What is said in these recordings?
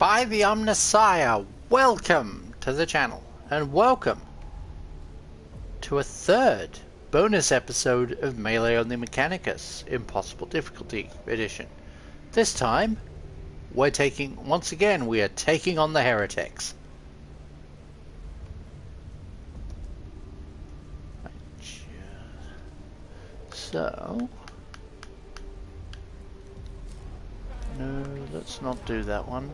by the Omnissiah. Welcome to the channel, and welcome to a third bonus episode of MELEE ONLY Mechanicus, Impossible Difficulty Edition. This time, we are taking on the heretics. So, no, let's not do that one.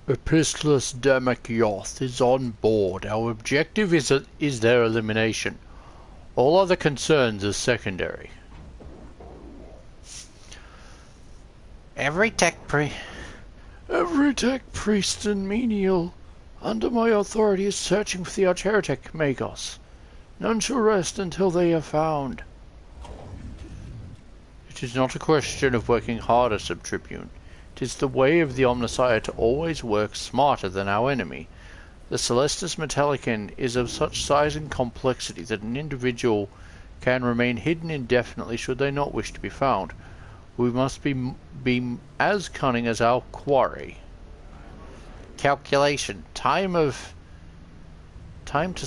Epistolus Demachioth is on board. Our objective is their elimination. All other concerns are secondary. Every tech priest and menial under my authority is searching for the arch-heretic Magos. None shall rest until they are found. It is not a question of working harder, Sub-Tribune. It is the way of the Omnissiah to always work smarter than our enemy. The Celestus Metallicon is of such size and complexity that an individual can remain hidden indefinitely should they not wish to be found. We must be as cunning as our quarry. Calculation. Time to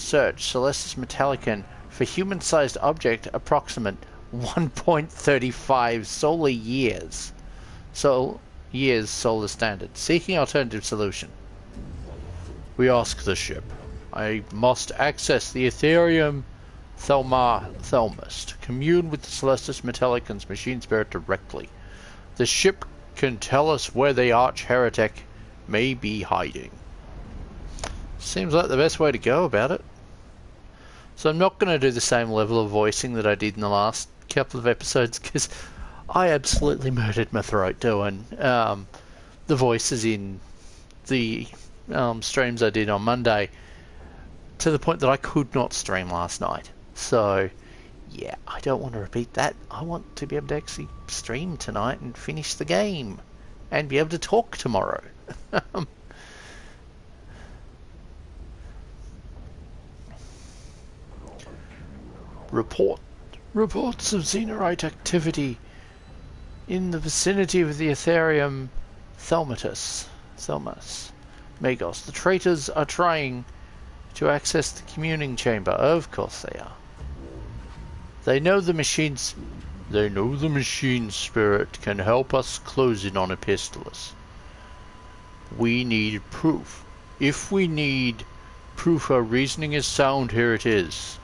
search Celestus Metallicon for human-sized object approximate 1.35 solar years. Years solar standard. Seeking alternative solution. We ask the ship. I must access the Ethereum Thelmus to commune with the Celestus Metallicon's machine spirit directly. The ship can tell us where the arch-heretic may be hiding. Seems like the best way to go about it. So I'm not going to do the same level of voicing that I did in the last couple of episodes, because I absolutely murdered my throat doing the voices in the streams I did on Monday, to the point that I could not stream last night. So, yeah, I don't want to repeat that. I want to be able to actually stream tonight and finish the game, and be able to talk tomorrow. Reports of Xenorite activity in the vicinity of the Ethereum Thelmus Magos. The traitors are trying to access the communing chamber. Of course they are. They know the machine spirit can help us close in on Epistolus. We need proof. If we need proof our reasoning is sound, here it is.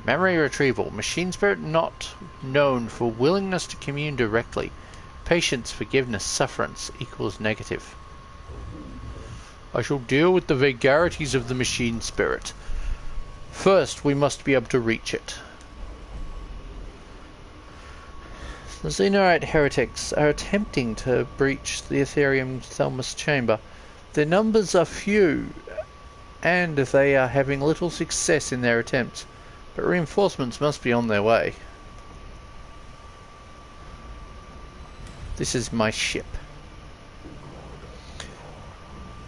Memory retrieval. Machine spirit not known for willingness to commune directly. Patience, forgiveness, sufferance equals negative. I shall deal with the vagaries of the machine spirit. First, we must be able to reach it. The Xenorite heretics are attempting to breach the Ethereum Thelmus chamber. Their numbers are few, and they are having little success in their attempts. But reinforcements must be on their way. This is my ship.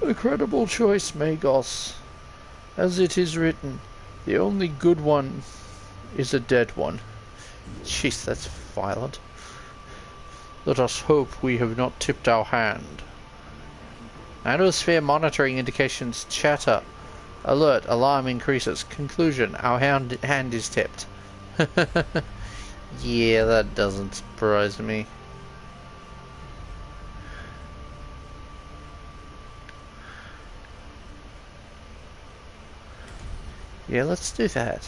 A credible choice, Magos. As it is written, the only good one is a dead one. Jeez, that's violent. Let us hope we have not tipped our hand. Atmosphere monitoring indications chatter. Alert, alarm increases. Conclusion, our hand is tipped. Yeah, that doesn't surprise me. Yeah, let's do that.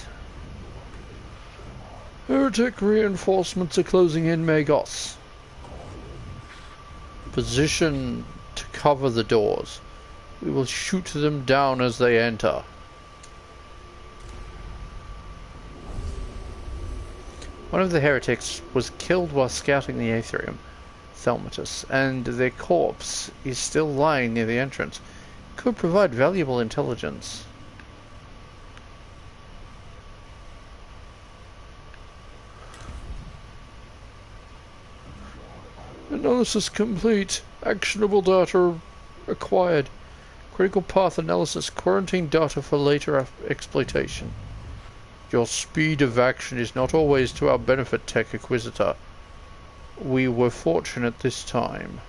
Heretic reinforcements are closing in Magos. Position to cover the doors. We will shoot them down as they enter. One of the heretics was killed while scouting the Ethereum Thelmus, and their corpse is still lying near the entrance. Could provide valuable intelligence. Analysis complete. Actionable data acquired. Critical path analysis. Quarantine data for later exploitation. Your speed of action is not always to our benefit, Tech Inquisitor. We were fortunate this time.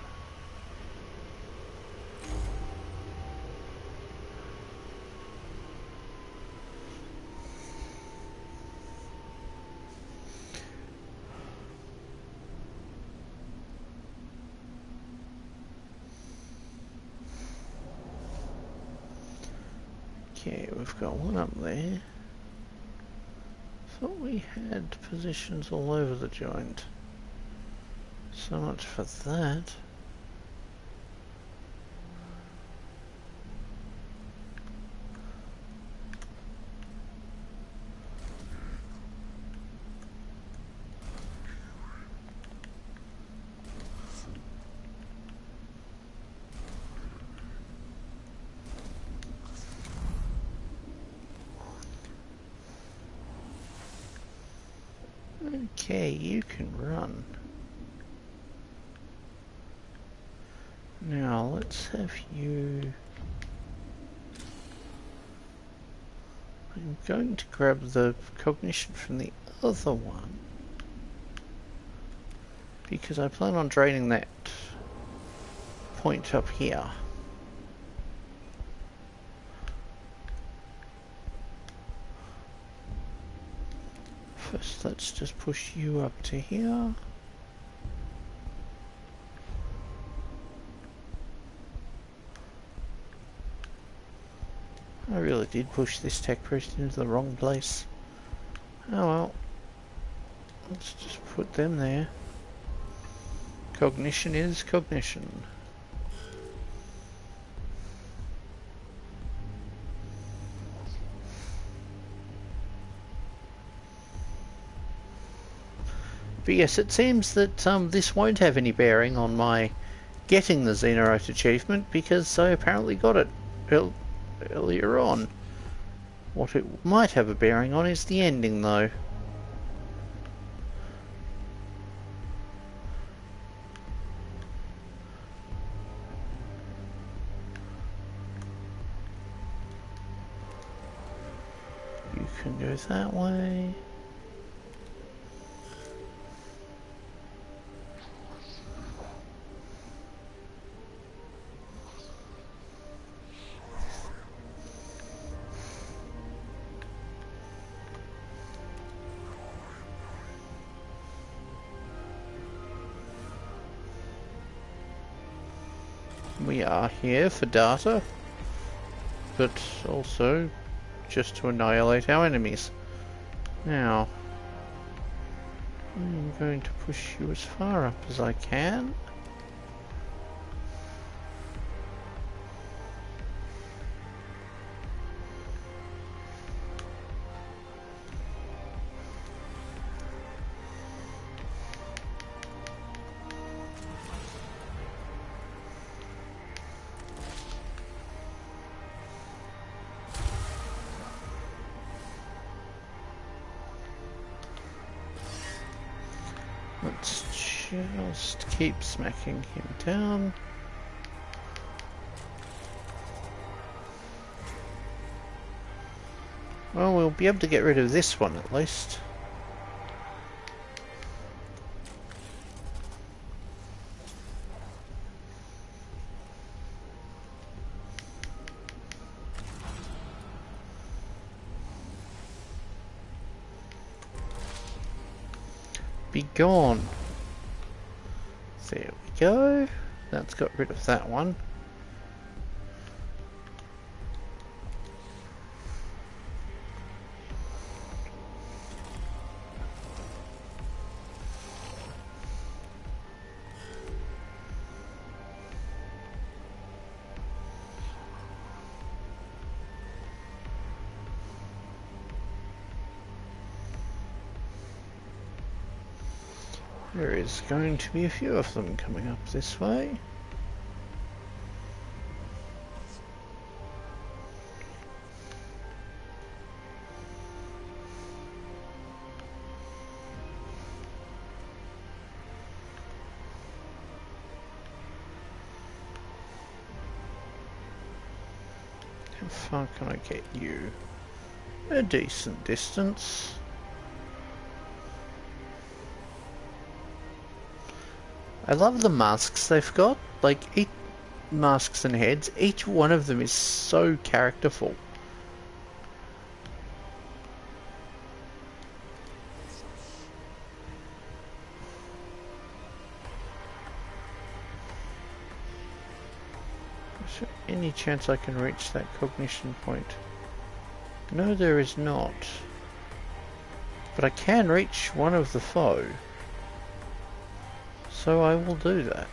Okay, we've got one up there. Thought we had positions all over the joint. So much for that. Okay, you can run. Now let's have you... I'm going to grab the cognition from the other one, because I plan on draining that point up here. First, let's just push you up to here. I really did push this tech priest into the wrong place. Oh well. Let's just put them there. Cognition is cognition. But yes, it seems that this won't have any bearing on my getting the Xenorite achievement, because I apparently got it earlier on. What it might have a bearing on is the ending, though. You can go that way. We are here for data, but also just to annihilate our enemies. Now, I'm going to push you as far up as I can. Let's just keep smacking him down. Well, we'll be able to get rid of this one at least. Be gone. There we go. That's got rid of that one. There is going to be a few of them coming up this way. far can I get you? A decent distance. I love the masks they've got. Like, masks and heads, each one of them is so characterful. Is there any chance I can reach that cognition point? No, there is not. But I can reach one of the foe. So I will do that.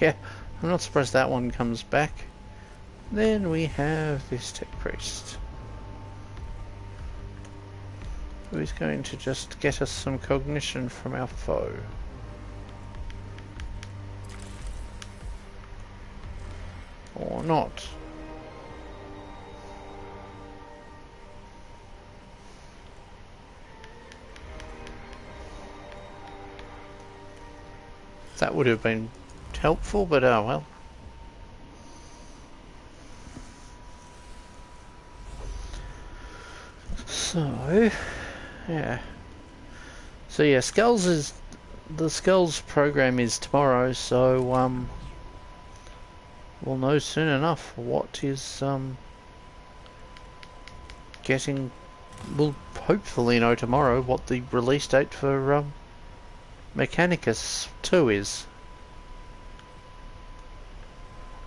Yeah, I'm not surprised that one comes back. Then we have this tech priest, who is going to just get us some cognition from our foe. Or not. That would have been helpful, but oh well. So, yeah. So yeah, the Skulls program is tomorrow, so we'll know soon enough what is we'll hopefully know tomorrow what the release date for Mechanicus 2 is.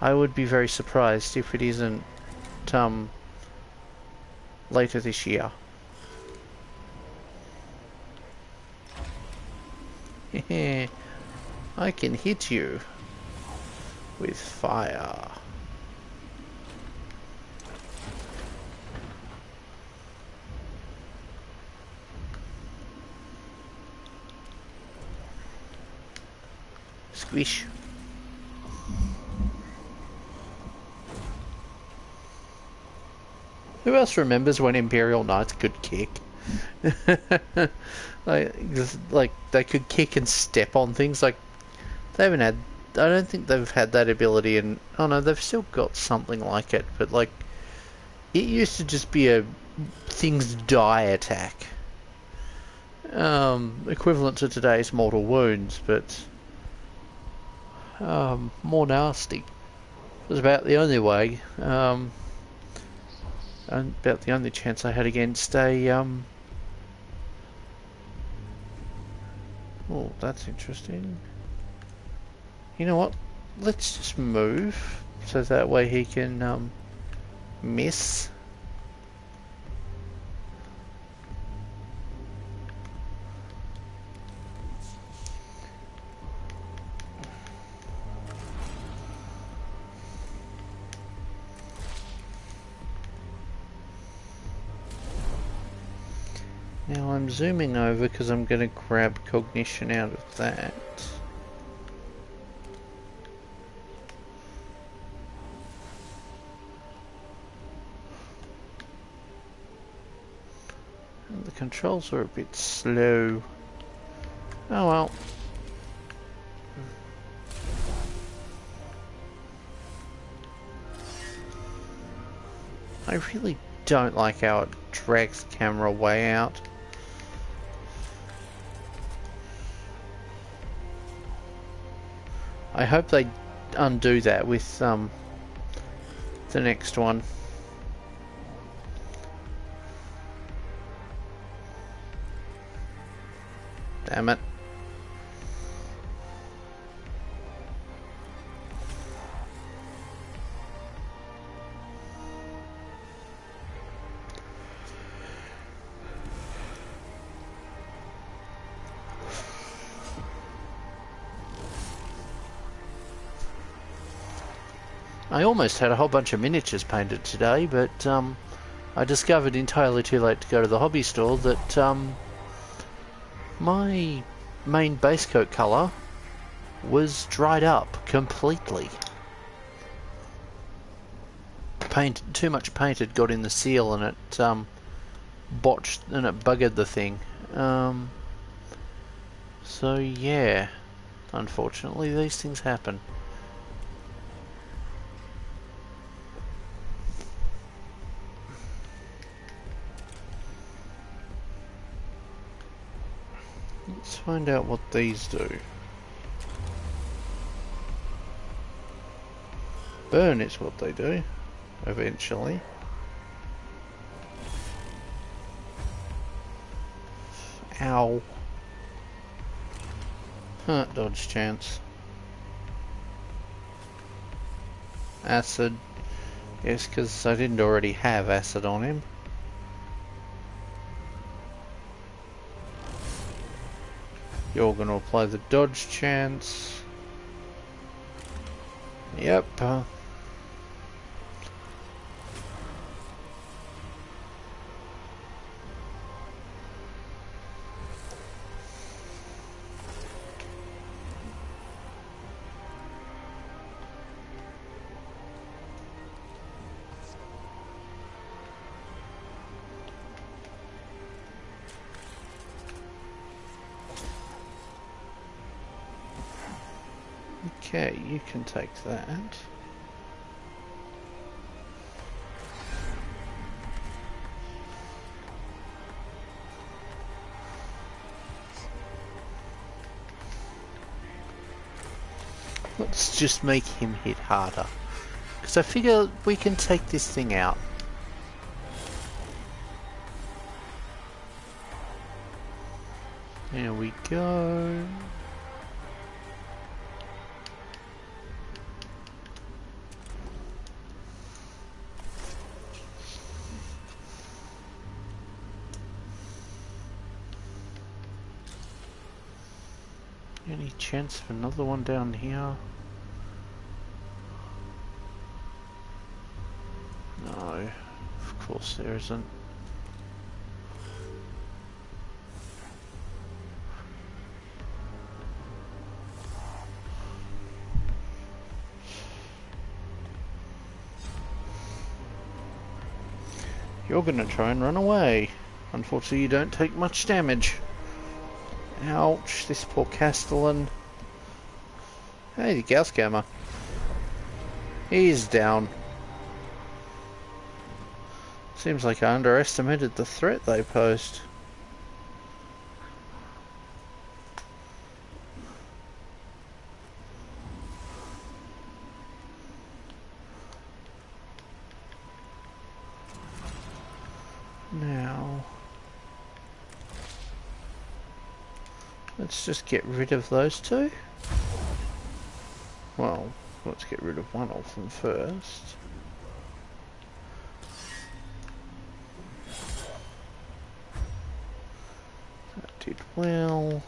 I would be very surprised if it isn't later this year. I can hit you with fire. Squish. Who else remembers when Imperial Knights could kick? like they could kick and step on things. Like they haven't had. I don't think they've had that ability. And oh no, they've still got something like it. But like, it used to just be a things die attack, equivalent to today's mortal wounds, but more nasty. It was about the only way. About the only chance I had against a oh, that's interesting. You know what? Let's just move so that way he can miss. Now I'm zooming over because I'm going to grab cognition out of that. And the controls are a bit slow. Oh well. I really don't like how it drags the camera way out. I hope they undo that with the next one. Damn it. I almost had a whole bunch of miniatures painted today, but I discovered entirely too late to go to the hobby store that my main base coat colour was dried up completely. Too much paint had got in the seal and it botched and it buggered the thing. So yeah, unfortunately these things happen. Let's find out what these do. Burn is what they do, eventually. Ow. Huh, dodge chance. Acid. Yes, because I didn't already have acid on him. You're going to apply the dodge chance. Yep. Okay, you can take that. Let's just make him hit harder, because I figure we can take this thing out. There we go. Any chance of another one down here? No, of course there isn't. You're gonna try and run away. Unfortunately, you don't take much damage. Ouch, this poor Castellan. Hey, the Gaussgamma. He's down. Seems like I underestimated the threat they posed. Now, let's just get rid of those two. Well, let's get rid of one of them first. That did well.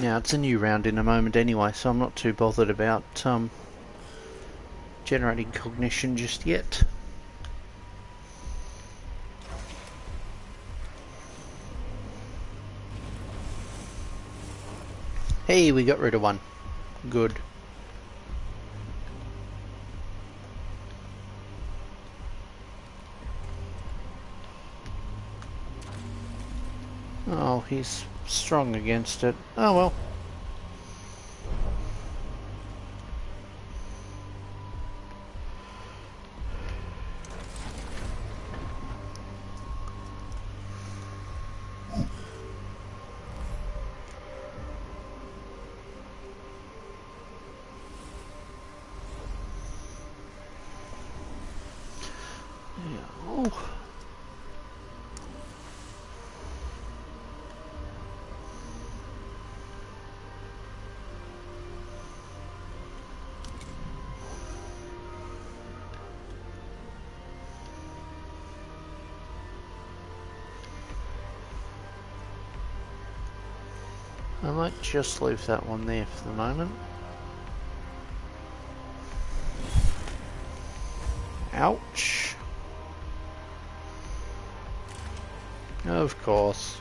Now, it's a new round in a moment anyway, so I'm not too bothered about generating cognition just yet. Hey, we got rid of one. Good. Oh, he's strong against it. Oh well. I might just leave that one there for the moment. Ouch. Of course.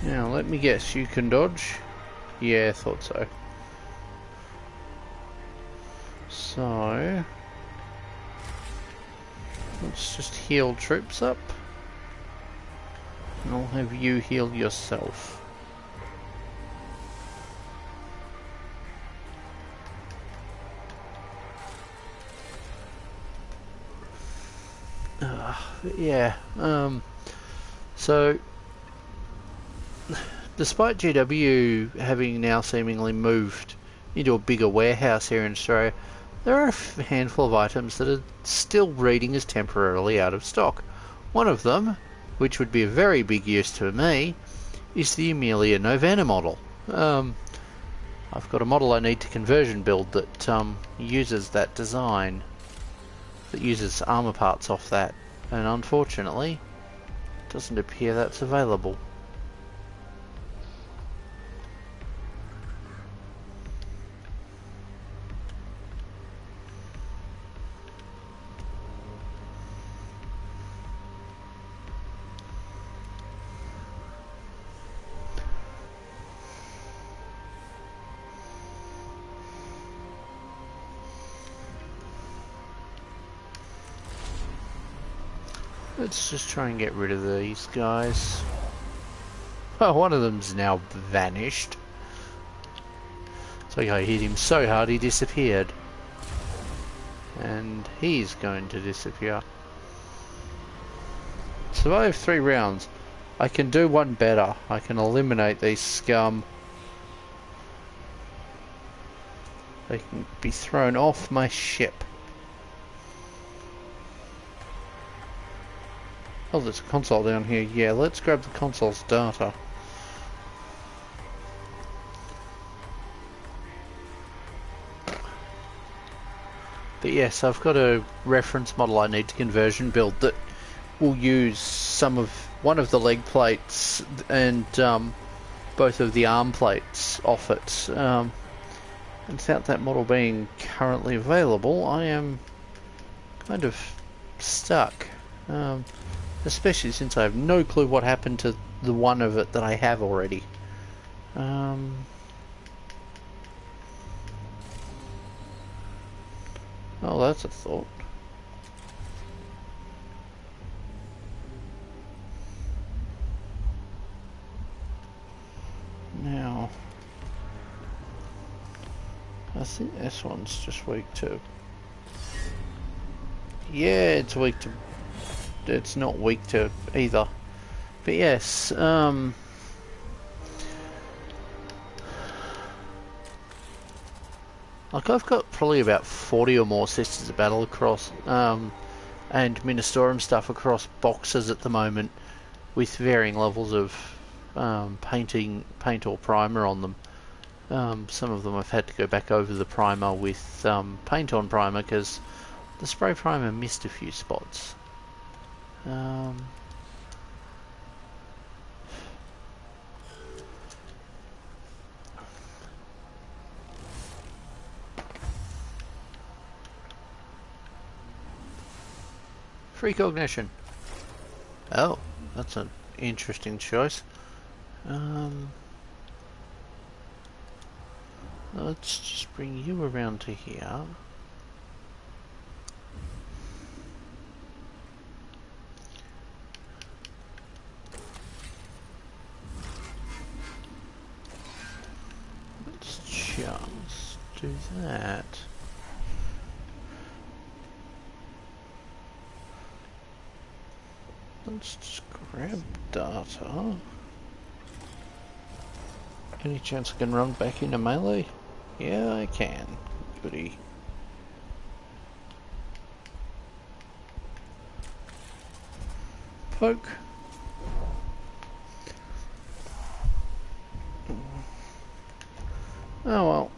Now let me guess, you can dodge? Yeah, I thought so. So let's just heal troops up. And I'll have you heal yourself. Yeah, so despite GW having now seemingly moved into a bigger warehouse here in Australia, there are a handful of items that are still reading as temporarily out of stock. One of them, which would be a very big use to me, is the MELEE Novana model. I've got a model I need to conversion build that uses that design, that uses armor parts off that, and unfortunately, it doesn't appear that's available. Let's just try and get rid of these guys. Oh, one of them's now vanished. So I hit him so hard he disappeared. And he's going to disappear. Survive 3 rounds. I can do one better. I can eliminate these scum. They can be thrown off my ship. Oh, there's a console down here. Yeah, let's grab the console's data. But yes, I've got a reference model I need to conversion build that will use one of the leg plates and both of the arm plates off it. And without that model being currently available, I am kind of stuck. Especially since I have no clue what happened to the one of it that I have already. Oh, that's a thought. Now, I think this one's just weak to... Yeah, it's weak to... It's not weak to either. But yes, like I've got probably about 40 or more Sisters of Battle across, and Ministorum stuff across boxes at the moment, with varying levels of paint or primer on them. Some of them I've had to go back over the primer with paint on primer because the spray primer missed a few spots. Precognition. Oh, that's an interesting choice. Let's just bring you around to here. Let's just do that. Let's just grab data. Any chance I can run back into melee? Yeah, I can. Goody. Poke. Oh well.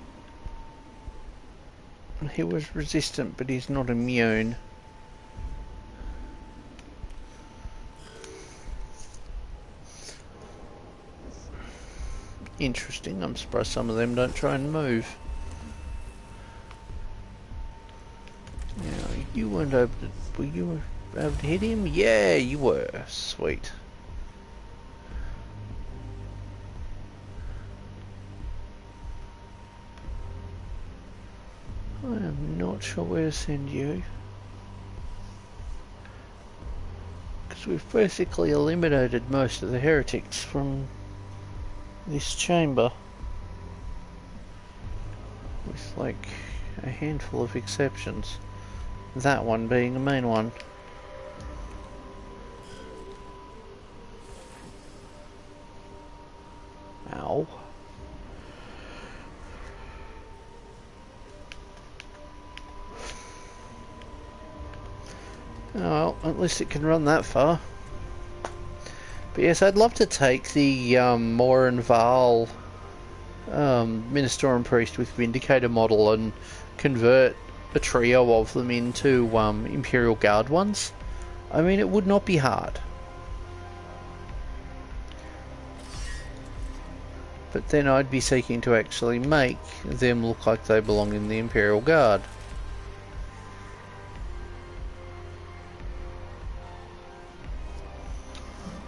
He was resistant, but he's not immune. Interesting. I'm surprised some of them don't try and move. Now, you weren't able to... Were you able to hit him? Yeah, you were. Sweet. I am not sure where to send you. Because we've basically eliminated most of the heretics from this chamber. With like a handful of exceptions. That one being the main one. Ow. Oh well, at least it can run that far. But yes, I'd love to take the Morin Val Minister and Priest with Vindicator model and convert a trio of them into Imperial Guard ones. I mean, it would not be hard. But then I'd be seeking to actually make them look like they belong in the Imperial Guard.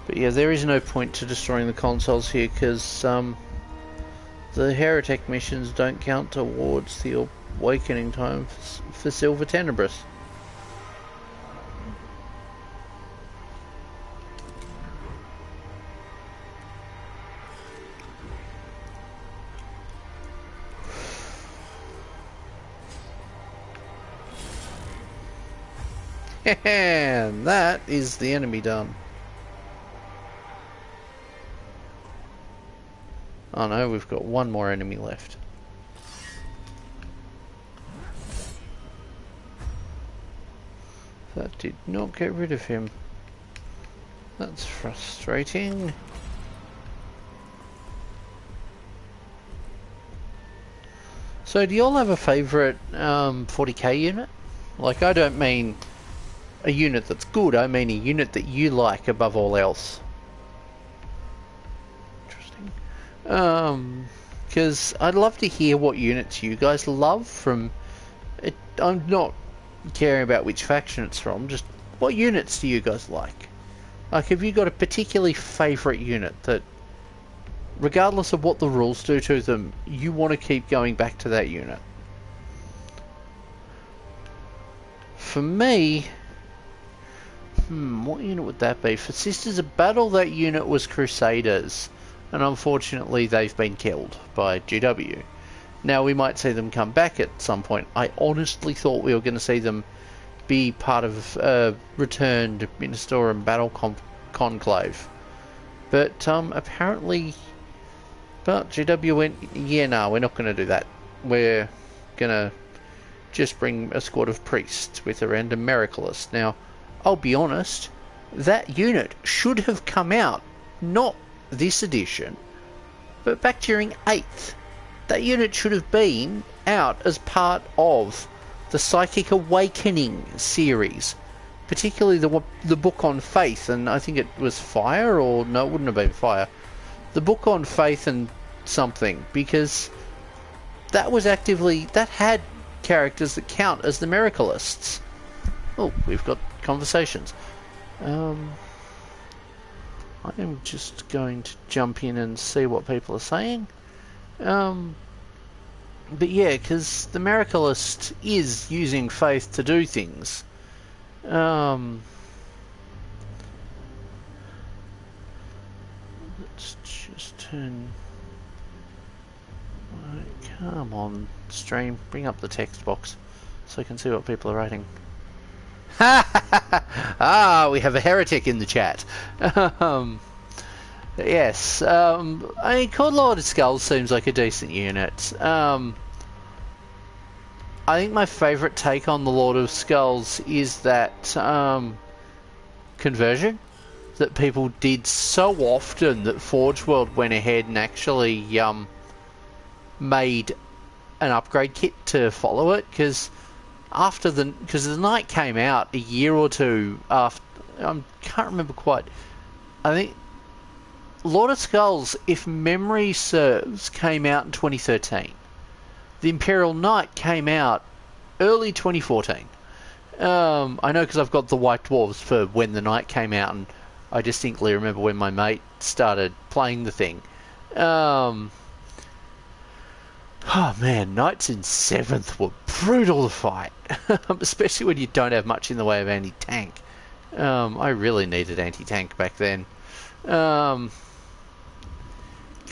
But yeah, there is no point to destroying the consoles here because the heretek missions don't count towards the awakening time for Silver Tenebris. And that is the enemy done. Oh no, we've got one more enemy left. That did not get rid of him. That's frustrating. So do you all have a favourite 40k unit? Like, I don't mean a unit that's good, I mean a unit that you like above all else. Because I'd love to hear what units you guys love from it. I'm not caring about which faction it's from, just what units do you guys like? Like, have you got a particularly favourite unit that, regardless of what the rules do to them, you want to keep going back to that unit? For me, what unit would that be? For Sisters of Battle, that unit was Crusaders. And unfortunately they've been killed by GW. Now we might see them come back at some point. I honestly thought we were going to see them be part of returned Minister and Battle Conclave. But apparently... But GW went, yeah, no, we're not going to do that. We're going to just bring a squad of priests with a random Miraculous. Now, I'll be honest, that unit should have come out, not this edition, but back during 8th. That unit should have been out as part of the Psychic Awakening series, particularly the book on Faith, and I think it was Fire, or no, it wouldn't have been Fire. The book on Faith and something, because that was actively, that had characters that count as the Miracleists. Oh, we've got conversations. I am just going to jump in and see what people are saying. But yeah, because the Miracleist is using faith to do things. Let's just turn... Come on, stream. Bring up the text box so I can see what people are writing. Ah, we have a heretic in the chat. Yes, I mean, Called Lord of Skulls seems like a decent unit. I think my favourite take on the Lord of Skulls is that conversion that people did so often that Forge World went ahead and actually made an upgrade kit to follow it, because the Knight came out a year or two after. I can't remember quite. I think Lord of Skulls, if memory serves, came out in 2013. The Imperial Knight came out early 2014. I know because I've got the White Dwarves for when the Knight came out, and I distinctly remember when my mate started playing the thing. Oh man, Knights in 7th were brutal to fight, especially when you don't have much in the way of anti-tank. I really needed anti-tank back then. God,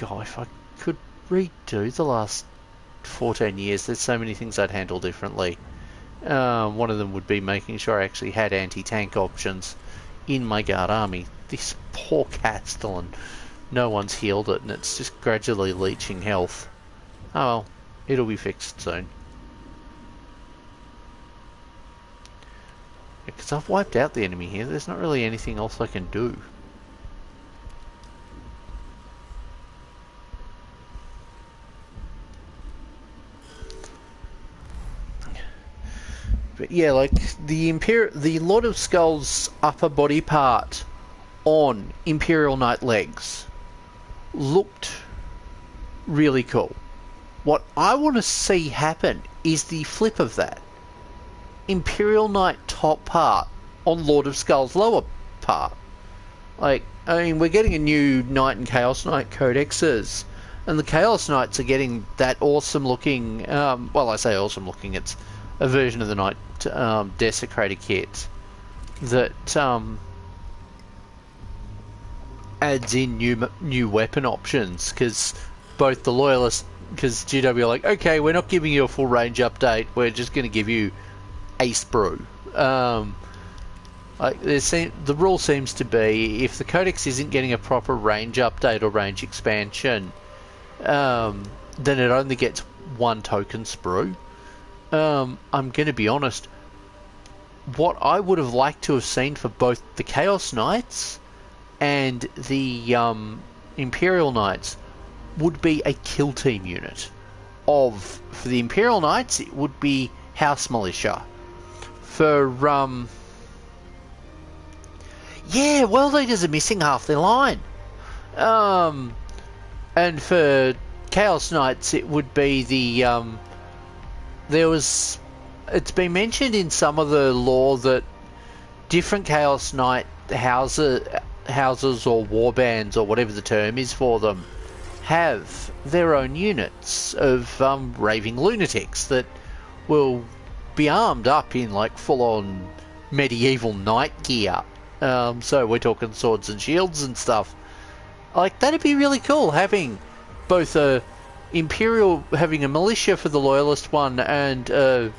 if I could redo the last 14 years, there's so many things I'd handle differently. One of them would be making sure I actually had anti-tank options in my guard army. This poor Castellan, no one's healed it, and it's just gradually leeching health. Oh well, it'll be fixed soon. Because I've wiped out the enemy here, there's not really anything else I can do. But yeah, like the Lord of Skulls upper body part on Imperial Knight legs looked really cool. What I want to see happen is the flip of that. Imperial Knight top part on Lord of Skulls lower part. Like, I mean, we're getting a new Knight and Chaos Knight codexes, and the Chaos Knights are getting that awesome looking, well, I say awesome looking, it's a version of the Knight Desecrator kit that adds in new weapon options, because both the Loyalists, because GW are like, okay, we're not giving you a full range update, we're just going to give you a sprue. Like the rule seems to be, if the codex isn't getting a proper range update or range expansion, then it only gets one token sprue. I'm going to be honest, what I would have liked to have seen for both the Chaos Knights and the Imperial Knights would be a kill team unit. For the Imperial Knights, it would be House Militia. For yeah, World Eaters are missing half their line. And for Chaos Knights, it would be the it's been mentioned in some of the lore that different Chaos Knight houses or warbands or whatever the term is for them have their own units of raving lunatics that will be armed up in like full-on medieval knight gear. So we're talking swords and shields and stuff. Like, that'd be really cool, having both a Imperial, having a militia for the Loyalist one and a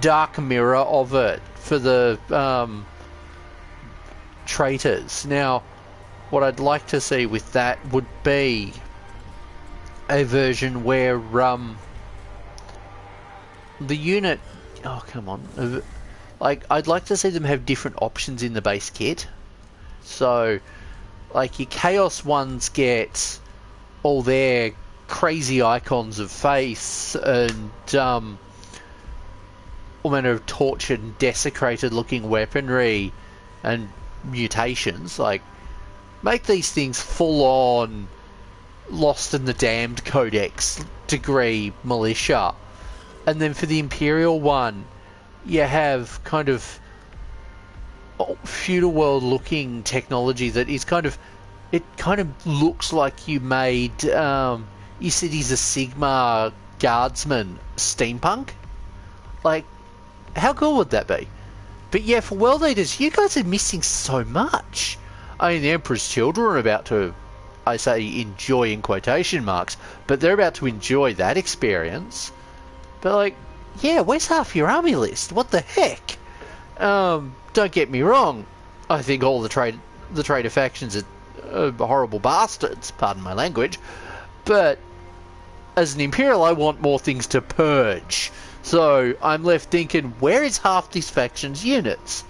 dark mirror of it for the traitors. Now, what I'd like to see with that would be a version where the unit, oh come on, like I'd like to see them have different options in the base kit. So like your Chaos ones get all their crazy icons of face and all manner of tortured and desecrated looking weaponry and mutations. Like, make these things full on Lost in the Damned Codex degree militia. And then for the Imperial one, you have kind of feudal world looking technology that is kind of, it kind of looks like you made your Cities of Sigmar guardsmen steampunk. Like, how cool would that be? But yeah, for World Eaters, you guys are missing so much. I mean, the Emperor's Children are about to, I say enjoy in quotation marks, but they're about to enjoy that experience. But like, yeah, where's half your army list? What the heck? Don't get me wrong. I think all the traitor factions are horrible bastards, pardon my language. But as an Imperial, I want more things to purge. So I'm left thinking, where is half this faction's units?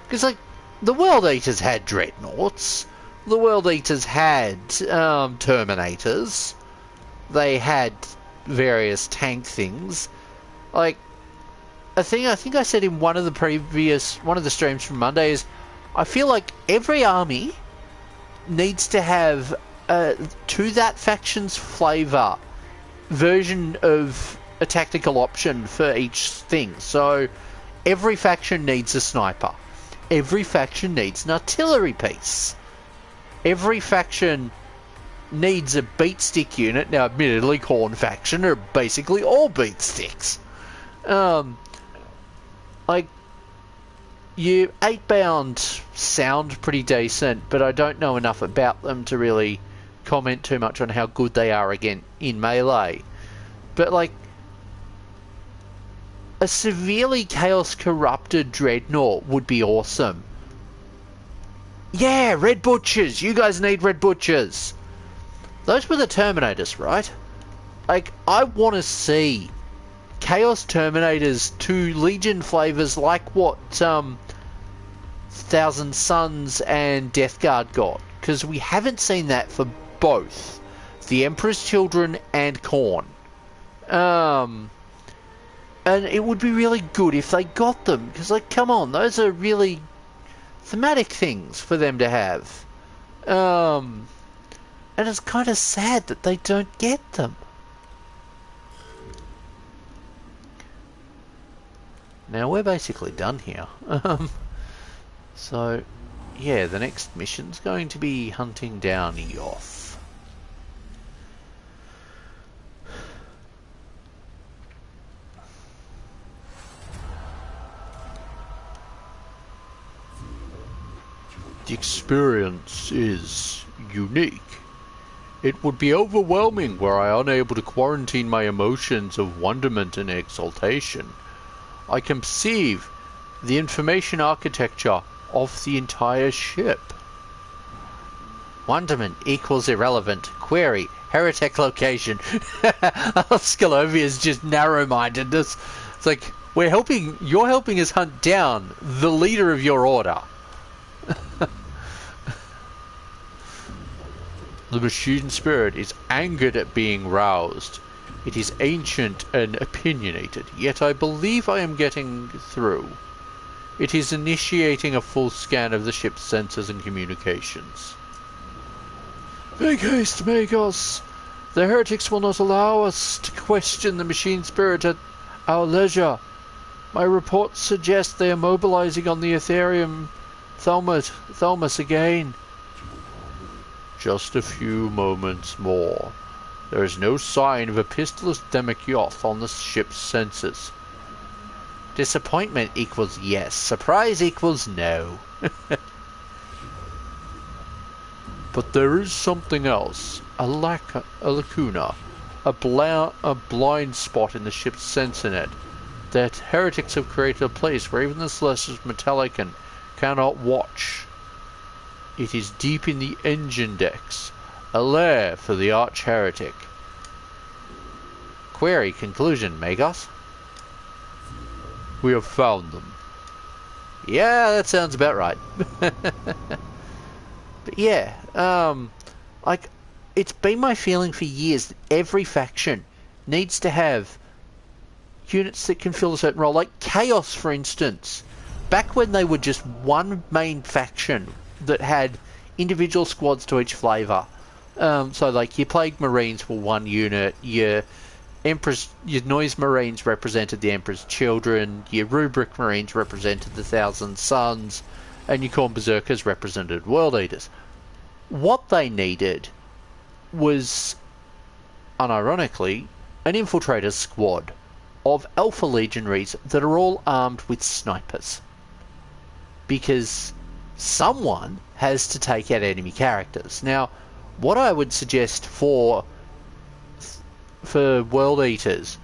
Because like, the World Eaters had dreadnoughts. The World Eaters had Terminators. They had various tank things. Like, a thing I think I said in one of the streams from Monday is, I feel like every army needs to have to that faction's flavour version of a tactical option for each thing. So every faction needs a sniper. Every faction needs an artillery piece. Every faction needs a beat stick unit. Now, admittedly, Khorne faction are basically all beat sticks. Like, you 8-bound sound pretty decent, but I don't know enough about them to really comment too much on how good they are again in melee. But like, a severely chaos corrupted dreadnought would be awesome. Yeah, Red Butchers! You guys need Red Butchers! Those were the Terminators, right? Like, I want to see Chaos Terminators to Legion flavours like what Thousand Suns and Death Guard got. Because we haven't seen that for both the Emperor's Children and Khorne. And it would be really good if they got them. Because, like, come on, those are really thematic things for them to have. And it's kind of sad that they don't get them. Now, we're basically done here. So, yeah, the next mission's going to be hunting down Yoth. The experience is unique. It would be overwhelming were I unable to quarantine my emotions of wonderment and exultation. I can perceive the information architecture of the entire ship. Wonderment equals irrelevant. Query, heretek location. Scalovia's just narrow-mindedness. It's like, you're helping us hunt down the leader of your order. The machine spirit is angered at being roused. It is ancient and opinionated, yet I believe I am getting through. It is initiating a full scan of the ship's sensors and communications. Make haste, Magos! The heretics will not allow us to question the machine spirit at our leisure. My reports suggest they are mobilizing on the Ethereum Thelmus again. Just a few moments more. There is no sign of epistolodemic Yoth on the ship's sensors. Disappointment equals yes. Surprise equals no. But there is something else. A lacuna. A blind spot in the ship's sensor net. That heretics have created a place where even the Celestials Metallican cannot watch. It is deep in the engine decks. A lair for the arch-heretic. Query, conclusion, Magos? We have found them. Yeah, that sounds about right. But yeah, like, it's been my feeling for years that every faction needs to have units that can fill a certain role. Like Chaos, for instance. Back when they were just one main faction that had individual squads to each flavour. So like your Plague Marines were one unit, your Noise Marines represented the Emperor's Children, your Rubric Marines represented the Thousand Suns, and your Khorne Berserkers represented World Eaters. What they needed was, unironically, an infiltrator squad of Alpha Legionaries that are all armed with snipers. Because someone has to take out enemy characters. Now, what I would suggest for World Eaters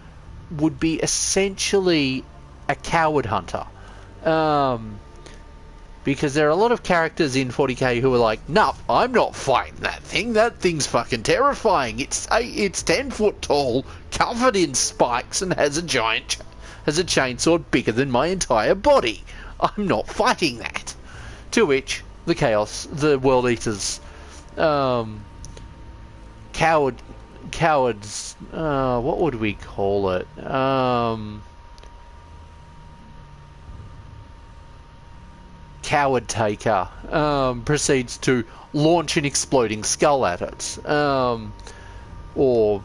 would be essentially a coward hunter. Because there are a lot of characters in 40k who are like, nah, I'm not fighting that thing. That thing's fucking terrifying. It's 10 foot tall, covered in spikes, and has a chainsaw bigger than my entire body. I'm not fighting that. To which the World Eaters, cowards, what would we call it? Coward Taker proceeds to launch an exploding skull at it, or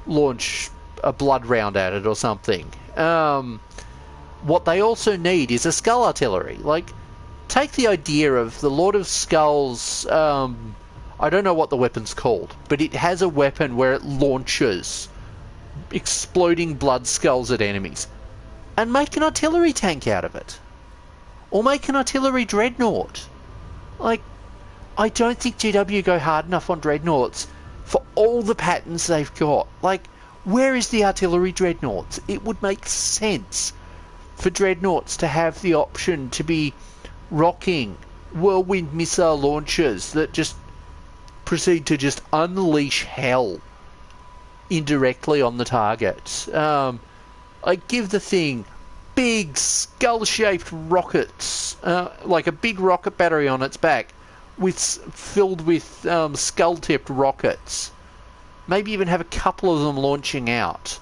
launch a blood round at it or something. What they also need is a skull artillery. Like, take the idea of the Lord of Skulls, I don't know what the weapon's called, but it has a weapon where it launches exploding blood skulls at enemies. And make an artillery tank out of it. Or make an artillery dreadnought. Like, I don't think GW go hard enough on dreadnoughts for all the patterns they've got. Like, where is the artillery dreadnoughts? It would make sense for dreadnoughts to have the option to be rocking whirlwind missile launchers that just proceed to just unleash hell indirectly on the target. I give the thing big skull-shaped rockets, like a big rocket battery on its back, filled with skull-tipped rockets. Maybe even have a couple of them launching out,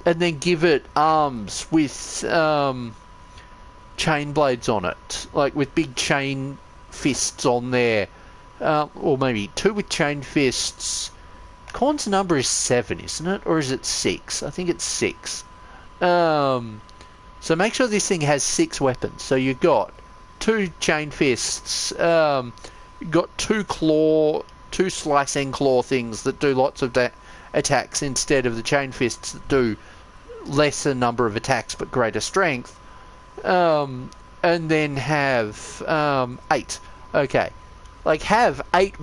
and then give it arms with chain blades on it, like with big chain fists on there, or maybe 2 with chain fists. Korn's number is 7, isn't it? Or is it 6? I think it's 6. So make sure this thing has 6 weapons. So you've got 2 chain fists, you've got 2 slice and claw things that do lots of attacks instead of the chain fists that do lesser number of attacks but greater strength. And then have 8. Okay. Like, have 8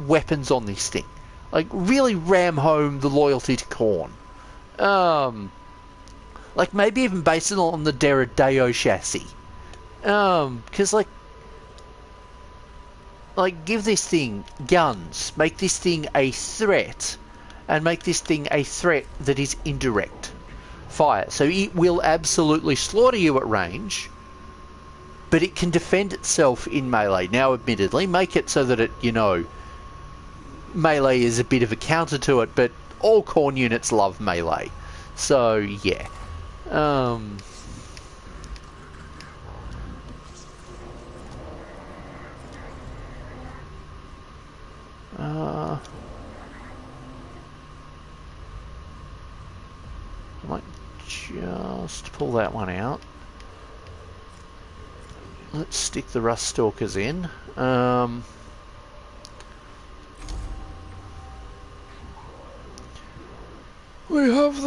weapons on this thing. Like, really ram home the loyalty to Korn. Like, maybe even base it on the Deradeo chassis. Because, like, give this thing guns. Make this thing a threat. And make this thing a threat that is indirect fire. So it will absolutely slaughter you at range, but it can defend itself in melee. Now, admittedly, make it so that it, melee is a bit of a counter to it, but all Korn units love melee. So, yeah. I might just pull that one out. Let's stick the Rust Stalkers in. We have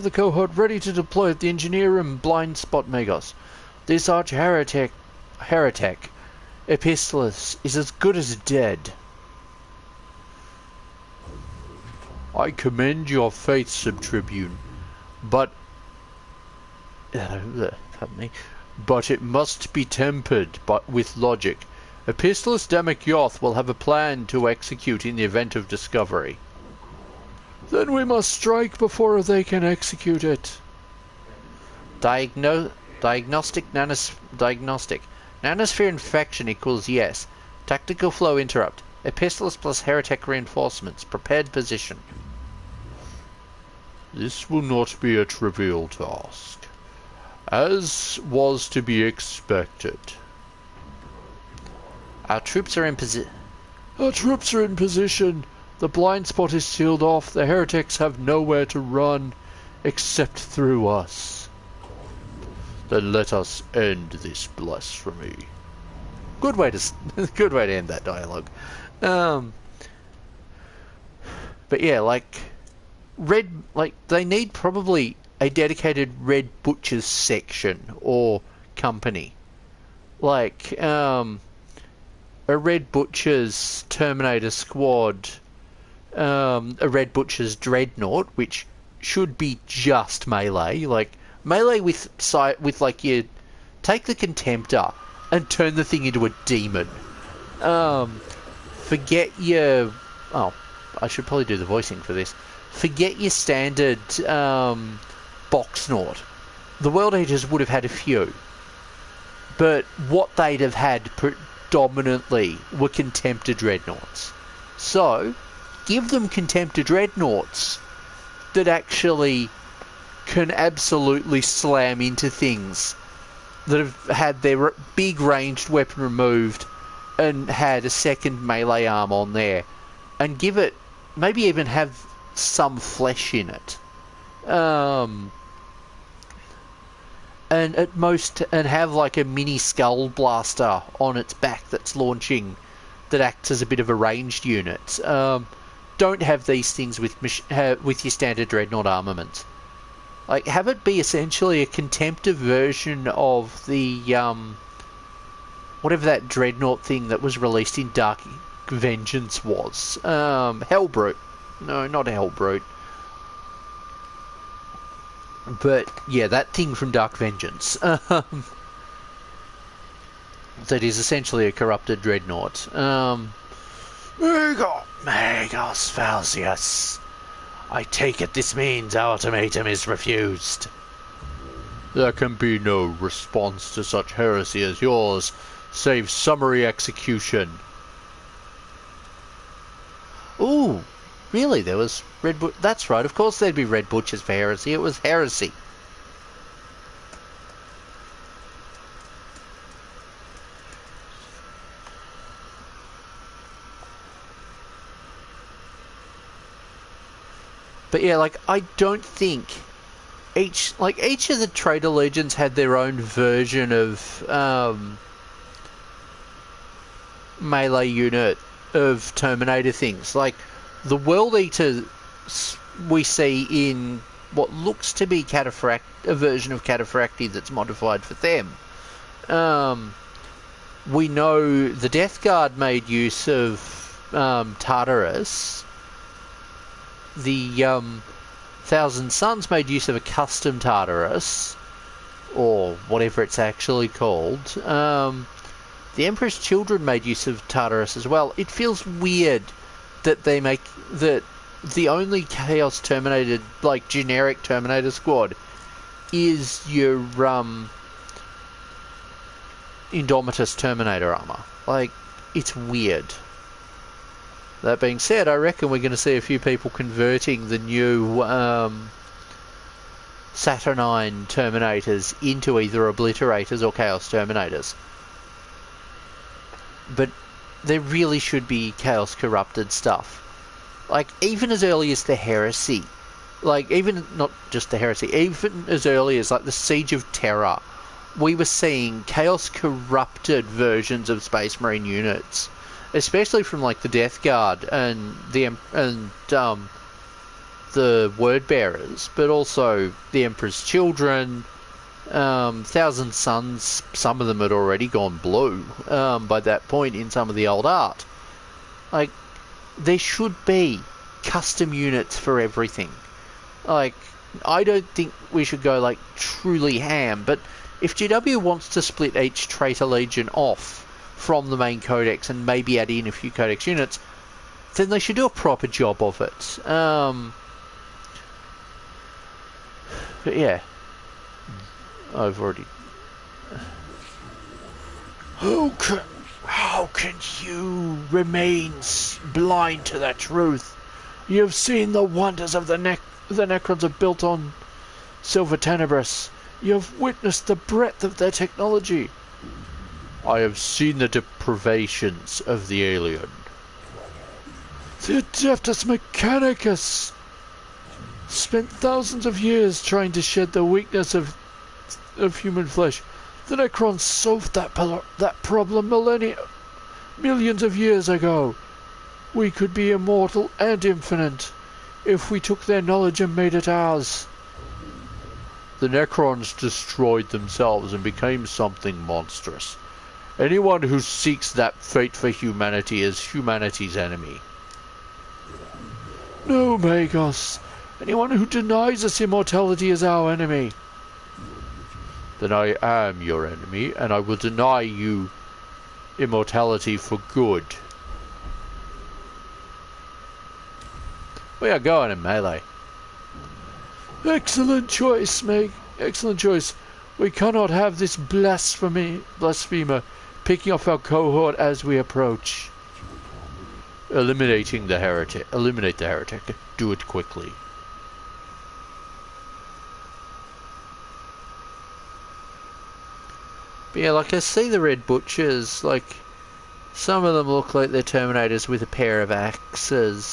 the cohort ready to deploy at the engineer and blind spot Megos. This arch heretek, Epistolus, is as good as dead. I commend your faith, Subtribune, but but it must be tempered with logic. Epistolus Demekyoth will have a plan to execute in the event of discovery. Then we must strike before they can execute it. Diagnostic. Nanosphere infection equals yes. Tactical flow interrupt. Epistolus plus heretek reinforcements. Prepared position. This will not be a trivial task, as was to be expected. Our troops are in position. The blind spot is sealed off. The heretics have nowhere to run except through us. Then let us end this blasphemy. Good way to end that dialogue. But yeah, like they need probably a dedicated Red Butchers section or company. Like, a Red Butchers Terminator Squad, a Red Butchers Dreadnought, which should be just melee. Like, melee with like, you take the Contemptor and turn the thing into a demon. Forget your... Oh, I should probably do the voicing for this. Forget your standard Boxnaut. The World Eaters would have had a few. But what they'd have had predominantly were Contemptor Dreadnoughts. So, give them Contemptor Dreadnoughts that actually can absolutely slam into things, that have had their big ranged weapon removed and had a second melee arm on there, and give it, maybe even have some flesh in it. And at most, and have like a mini skull blaster on its back that's launching, that acts as a bit of a ranged unit. Don't have these things with your standard Dreadnought armament. Like, have it be essentially a Contemptor version of the whatever that Dreadnought thing that was released in Dark Vengeance was. Hellbrute. No, not Hellbrute. But, yeah, that thing from Dark Vengeance. That is essentially a corrupted Dreadnought. Megos Falsius. I take it this means our ultimatum is refused. There can be no response to such heresy as yours, save summary execution. Ooh, really? There was Red Butch... That's right, of course there'd be Red Butchers for heresy. It was heresy. But yeah, like, I don't think each of the Traitor Legions had their own version of melee unit of Terminator things. Like, the World Eater we see in what looks to be a version of Cataphracti that's modified for them. We know the Death Guard made use of Tartarus. The Thousand Sons made use of a custom Tartarus, or whatever it's actually called. The Emperor's Children made use of Tartarus as well. It feels weird that they make that the only Chaos Terminator, like generic Terminator squad, is your Indomitus Terminator armor. Like, it's weird. That being said, I reckon we're going to see a few people converting the new Saturnine Terminators into either Obliterators or Chaos Terminators. But there really should be Chaos Corrupted stuff. Like, even as early as the Heresy. Like, even, not just the Heresy, even as early as, like, the Siege of Terror, we were seeing Chaos Corrupted versions of Space Marine units. Especially from, like, the Death Guard and the Word Bearers, but also the Emperor's Children, Thousand Sons. Some of them had already gone blue by that point in some of the old art. Like, there should be custom units for everything. Like, I don't think we should go, like, truly ham, but if GW wants to split each Traitor Legion off from the main codex and maybe add in a few codex units, then they should do a proper job of it. But yeah, I've already... How can you remain blind to the truth? You've seen the wonders of the Necrons are built on Silver Tenebris. You've witnessed the breadth of their technology. I have seen the deprivations of the alien. The Adeptus Mechanicus spent thousands of years trying to shed the weakness of human flesh. The Necrons solved that problem millions of years ago. We could be immortal and infinite. if we took their knowledge and made it ours? The Necrons destroyed themselves and became something monstrous. Anyone who seeks that fate for humanity is humanity's enemy. No, Magos. Anyone who denies us immortality is our enemy. Then I am your enemy, and I will deny you immortality for good. We are going in melee. Excellent choice, Meg. Excellent choice. We cannot have this blasphemer picking off our cohort as we approach. Eliminate the heretic. Do it quickly. But yeah, like I see the red butchers, like some of them look like they're Terminators with a pair of axes.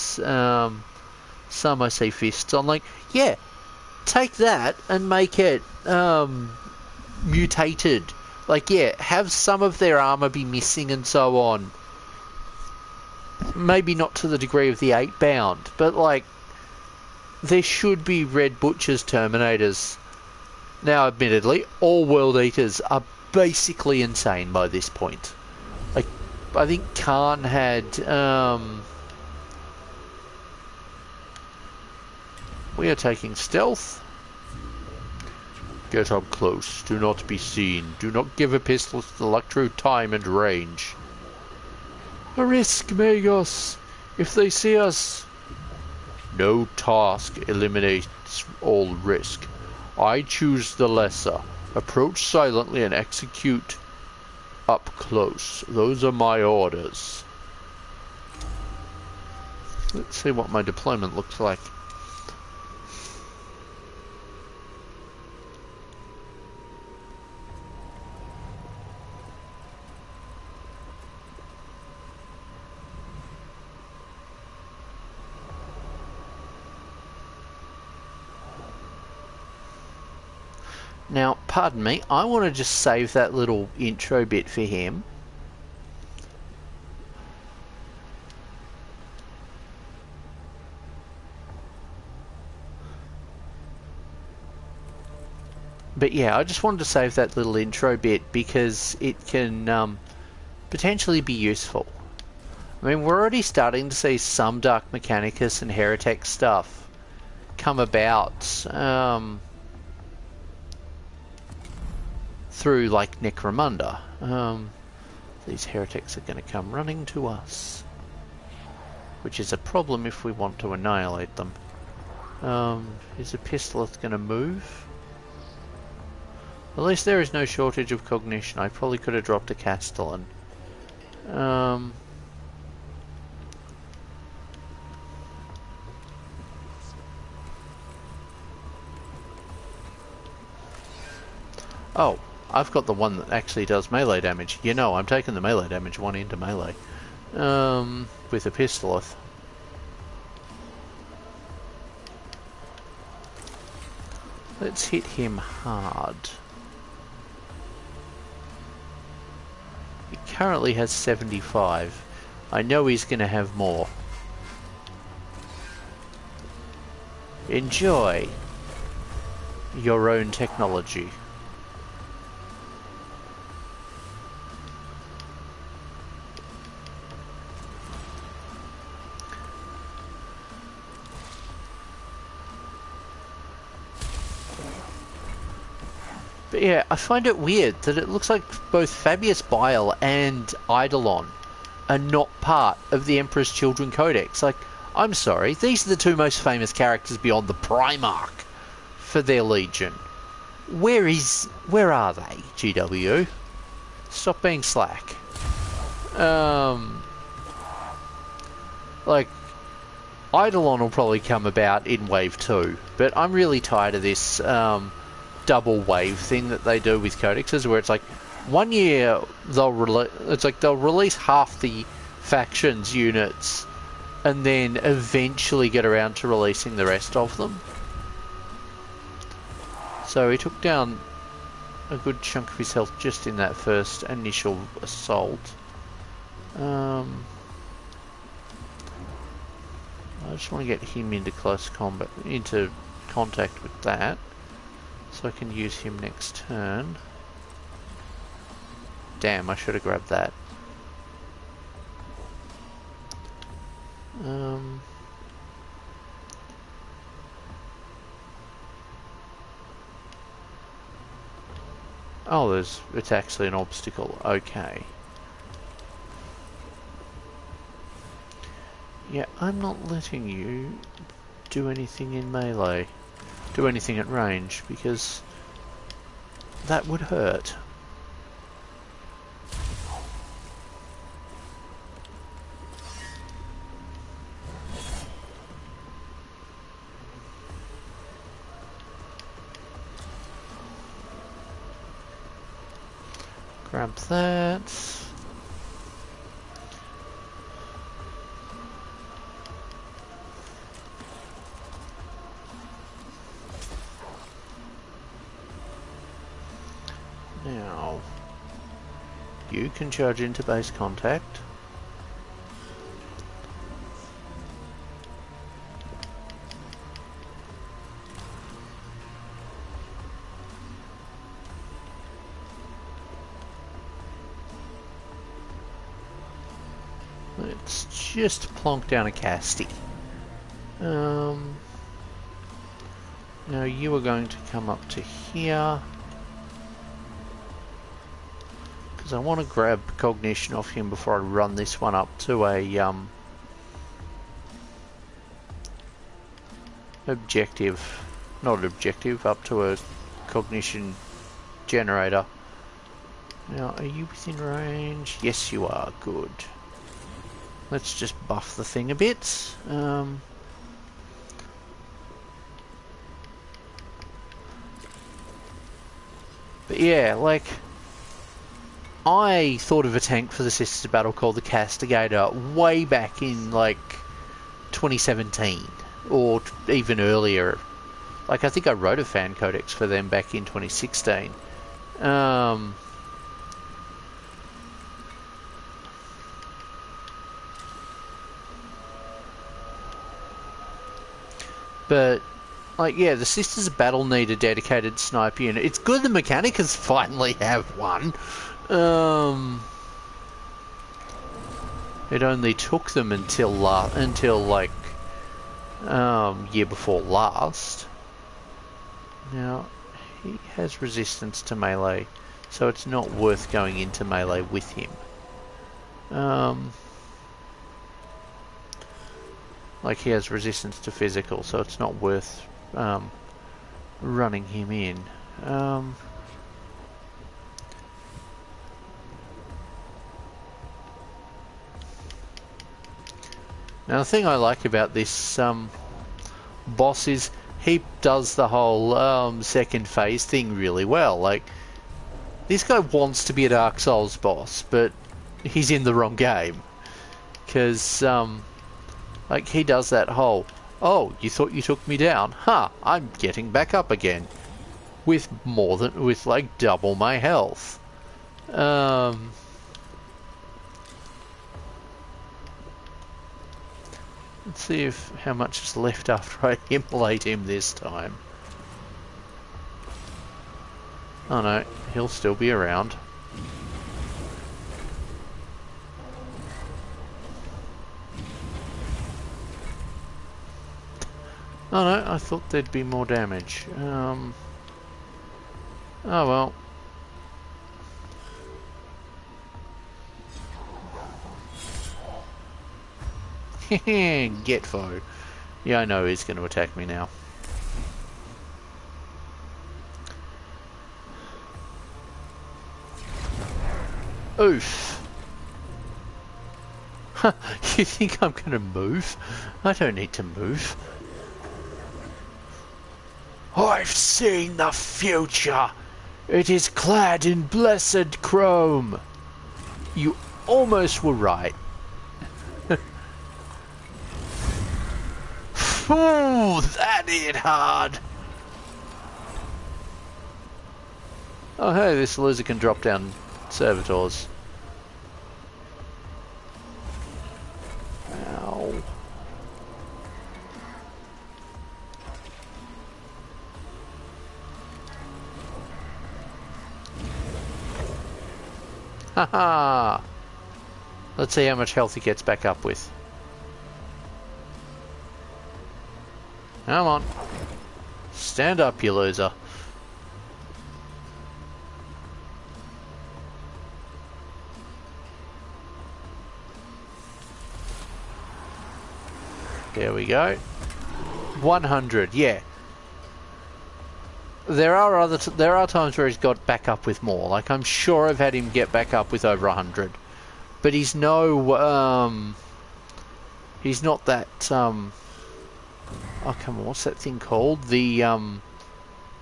Some I see fists on. Like, yeah, take that and make it mutated. Like, yeah, have some of their armor be missing and so on. Maybe not to the degree of the 8-bound, but like, there should be red butchers Terminators. Now, admittedly, all World Eaters are basically insane by this point. Like, I think Khan had, we are taking stealth. Get up close. Do not be seen. Do not give a pistol to the Electro time and range. A risk, Magos. If they see us... No task eliminates all risk. I choose the lesser. Approach silently and execute up close. Those are my orders. Let's see what my deployment looks like. Now, pardon me, I want to just save that little intro bit for him. But yeah, I just wanted to save that little intro bit because it can potentially be useful. I mean, we're already starting to see some Dark Mechanicus and Heretek stuff come about. Through like Necromunda. These heretics are going to come running to us, which is a problem if we want to annihilate them. Is a pistoleth going to move? At least there is no shortage of cognition. I probably could have dropped a Castellan. Oh. I've got the one that actually does melee damage. You know, I'm taking the melee damage one into melee. With a pistoleth. Let's hit him hard. He currently has 75. I know he's going to have more. Enjoy your own technology. But yeah, I find it weird that it looks like both Fabius Bile and Eidolon are not part of the Emperor's Children Codex. Like, I'm sorry, these are the two most famous characters beyond the Primarch for their Legion. Where are they, GW? Stop being slack. Like, Eidolon will probably come about in Wave 2, but I'm really tired of this, double wave thing that they do with codexes, where it's like 1 year they'll release half the factions units and then eventually get around to releasing the rest of them. So he took down a good chunk of his health just in that first initial assault. I I just want to get him into close combat, into contact with that, so I can use him next turn. Damn, I should have grabbed that. Oh, it's actually an obstacle. Okay. Yeah, I'm not letting you do anything in melee. Do anything at range, because that would hurt. Grab that. Now, you can charge into base contact. Let's just plonk down a casty. Now you are going to come up to here, because I want to grab cognition off him before I run this one up to a objective, not objective, up to a cognition generator. Now, are you within range? Yes, you are. Good. Let's just buff the thing a bit. But yeah, like, I thought of a tank for the Sisters battle called the Castigator way back in, like, 2017, or even earlier. Like, I think I wrote a fan codex for them back in 2016. But, like, yeah, the Sisters of Battle need a dedicated sniper unit. It's good the Mechanicus finally have one. It only took them until like, year before last. Now, he has resistance to melee, so it's not worth going into melee with him. Like, he has resistance to physical, so it's not worth running him in. Now, the thing I like about this boss is he does the whole second phase thing really well. Like, this guy wants to be a Dark Souls boss, but he's in the wrong game. Because, like, he does that whole, oh, you thought you took me down? Huh, I'm getting back up again. With like, double my health. Let's see how much is left after I immolate him this time. Oh no, he'll still be around. Oh no, I thought there'd be more damage. Oh well. Get foe. Yeah, I know he's going to attack me now. Oof. You think I'm going to move? I don't need to move. I've seen the future. It is clad in blessed chrome. You almost were right. Ooh, that hit hard. Oh hey, this loser can drop down servitors. Ow. Haha! Let's see how much health he gets back up with. Come on. Stand up, you loser. There we go. 100, yeah. There are times where he's got back up with more. Like, I'm sure I've had him get back up with over 100. But he's no, he's not that, oh, come on, what's that thing called? The,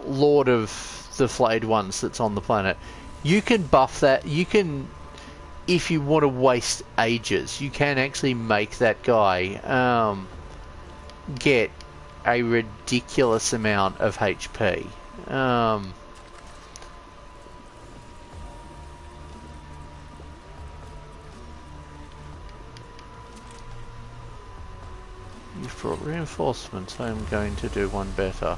Lord of the Flayed Ones that's on the planet. You can buff that, you can, if you want to waste ages, you can actually make that guy, get a ridiculous amount of HP. You've brought reinforcements. I'm going to do one better.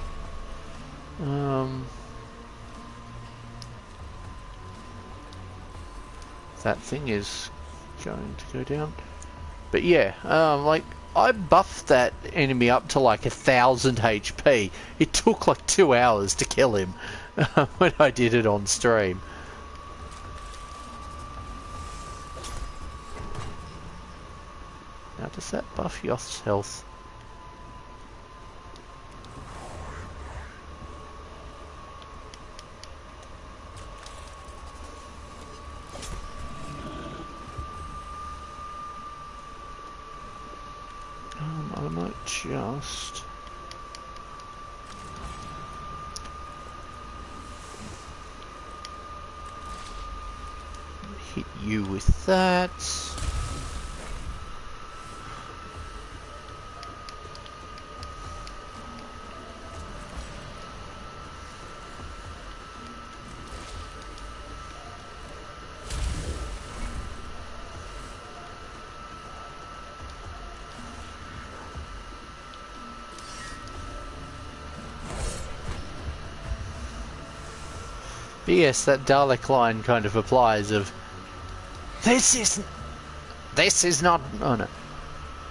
That thing is going to go down. But yeah, like, I buffed that enemy up to like 1,000 HP. It took like 2 hours to kill him when I did it on stream. Now, does that buff Yoth's health? I might just... hit you with that. But yes, that Dalek line kind of applies of, this is not, oh no,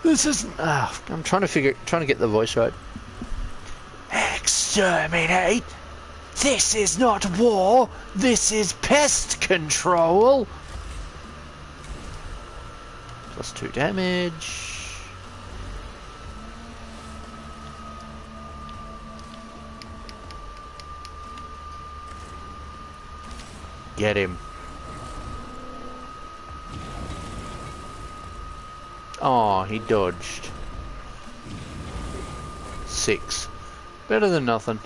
this isn't, I'm trying to get the voice right. Exterminate! This is not war, this is pest control! Plus 2 damage. Get him. Oh, he dodged. 6. Better than nothing.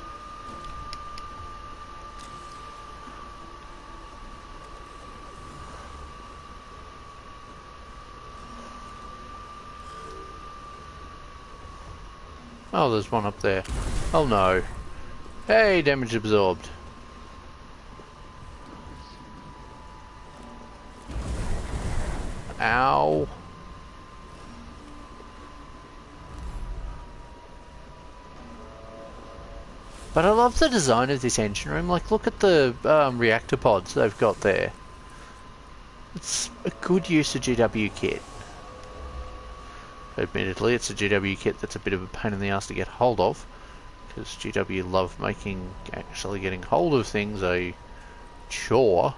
Oh, there's one up there. Oh no. Hey, damage absorbed. Ow. But I love the design of this engine room. Like, look at the reactor pods they've got there. It's a good use of GW kit. Admittedly, it's a GW kit that's a bit of a pain in the ass to get hold of, because GW love actually getting hold of things a chore.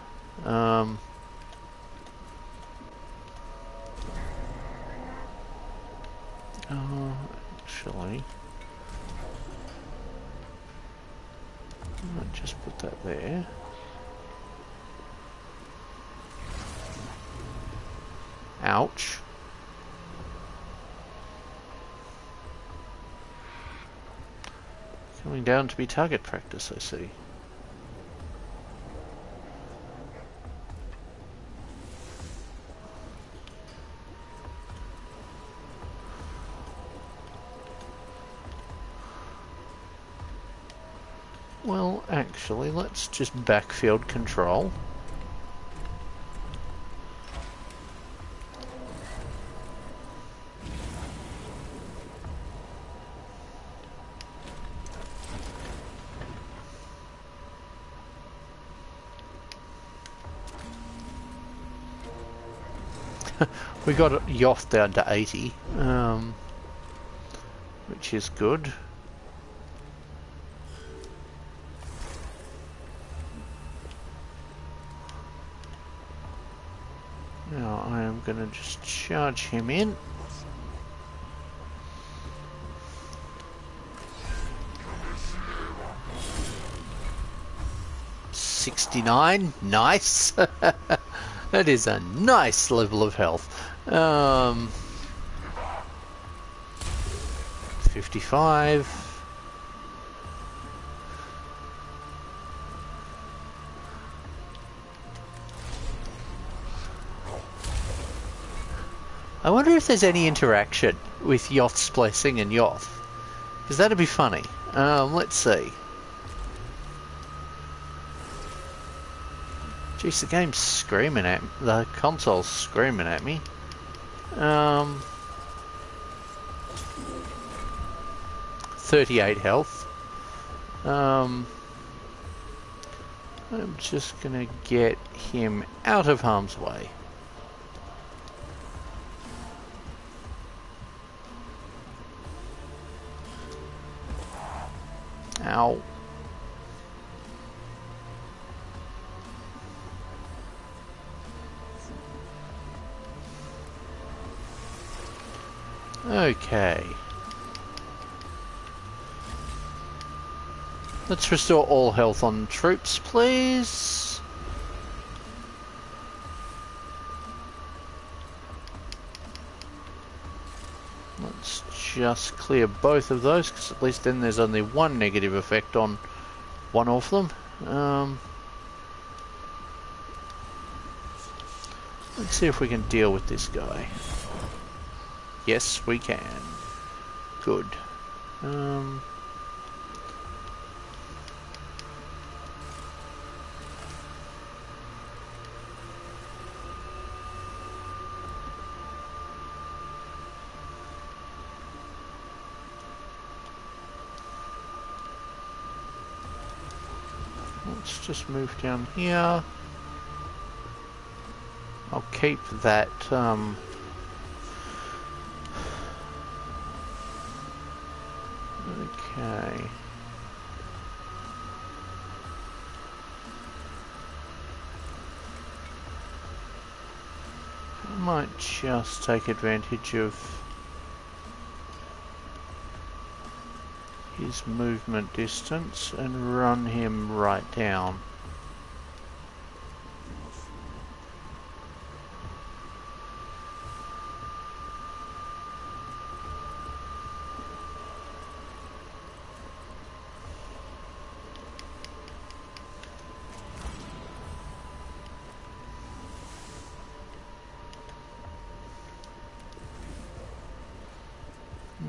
Actually, I might just put that there. Ouch. Coming down to be target practice, I see. Well, actually, let's just backfield control. We got Yoth down to 80, which is good. Now I am going to just charge him in. $69, nice. That is a nice level of health. 55. I wonder if there's any interaction with Yoth's blessing and Yoth, because that'd be funny. Let's see. Jeez, the game's screaming at me. The console's screaming at me. 38 health. I'm just gonna get him out of harm's way. Ow. Okay. Let's restore all health on troops, please. Let's just clear both of those, because at least then there's only one negative effect on one of them. Let's see if we can deal with this guy. Yes, we can. Good. Let's just move down here. I'll keep that okay. I might just take advantage of his movement distance and run him right down.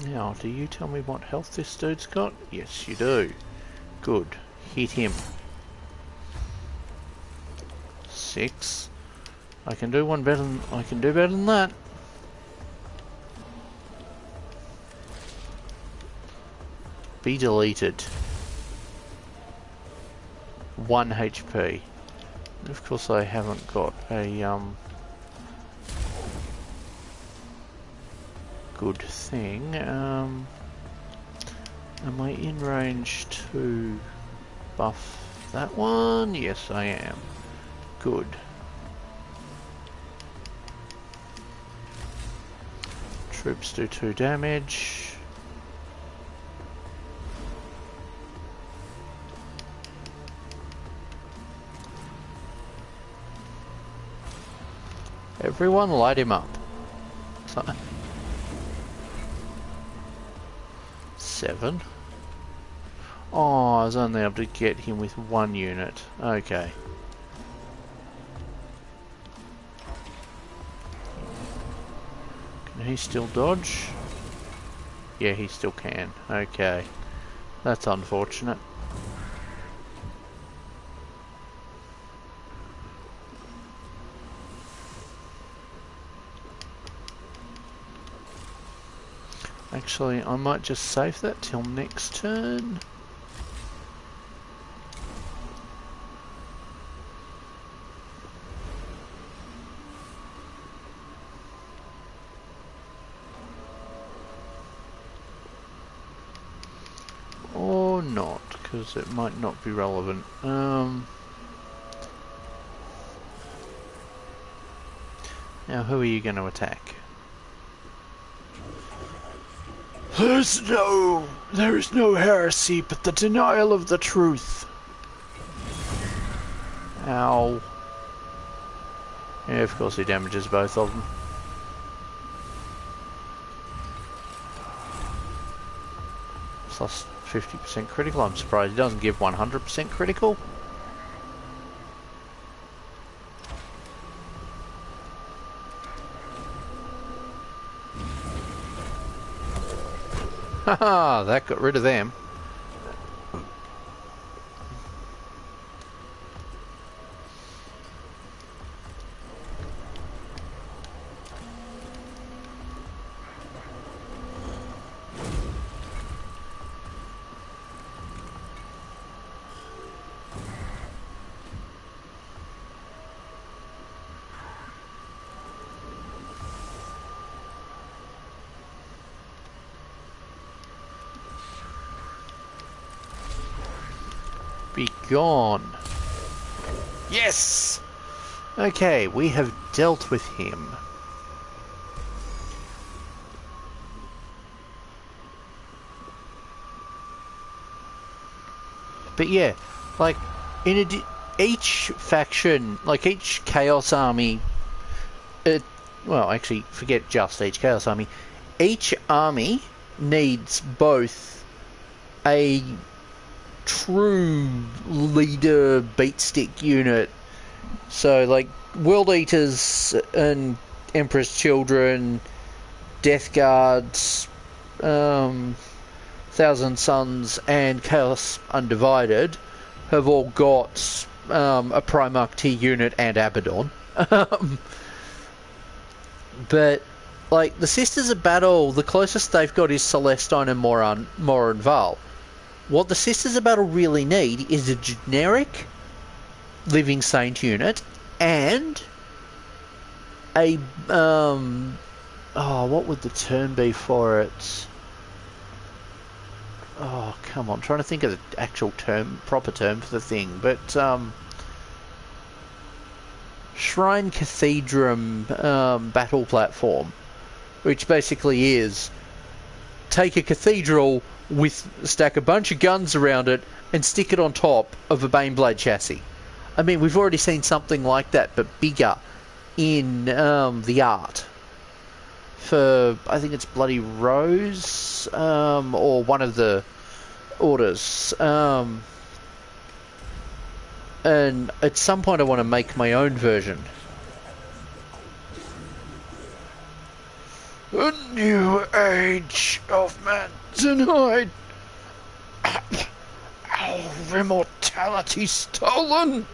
Now, do you tell me what health this dude's got? Yes, you do. Good. Hit him. 6. I can do one better than I can do better than that. Be deleted. 1 HP. And of course I haven't got a good thing. Am I in range to buff that one? Yes, I am. Good. Troops do 2 damage. Everyone light him up. 7. Oh, I was only able to get him with 1 unit. Okay. Can he still dodge? Yeah, he still can. Okay. That's unfortunate. Actually, I might just save that till next turn. because it might not be relevant. Now, who are you going to attack? There is no heresy but the denial of the truth. Ow. Yeah, of course he damages both of them. Plus 50% critical. I'm surprised he doesn't give 100% critical. Haha, that got rid of them. Be gone. Yes! Okay, we have dealt with him. But yeah, like, each faction, like each Chaos Army, well, actually, forget just each Chaos Army. Each army needs both a true leader beatstick unit, so like World Eaters and Emperor's Children, Death Guards, Thousand Suns and Chaos Undivided have all got a Primarch T unit and Abaddon. But like the Sisters of Battle, the closest they've got is Celestine and Moran Val. What the Sisters of Battle really need is a generic Living Saint unit and a what would the term be for it? Oh, come on, I'm trying to think of the actual proper term for the thing, but Shrine Cathedrum battle platform, which basically is take a cathedral stack a bunch of guns around it and stick it on top of a Baneblade chassis. I mean, we've already seen something like that, but bigger in the art. For, I think it's Bloody Rose, or one of the orders. And at some point I want to make my own version. A new age of mankind. Our immortality stolen.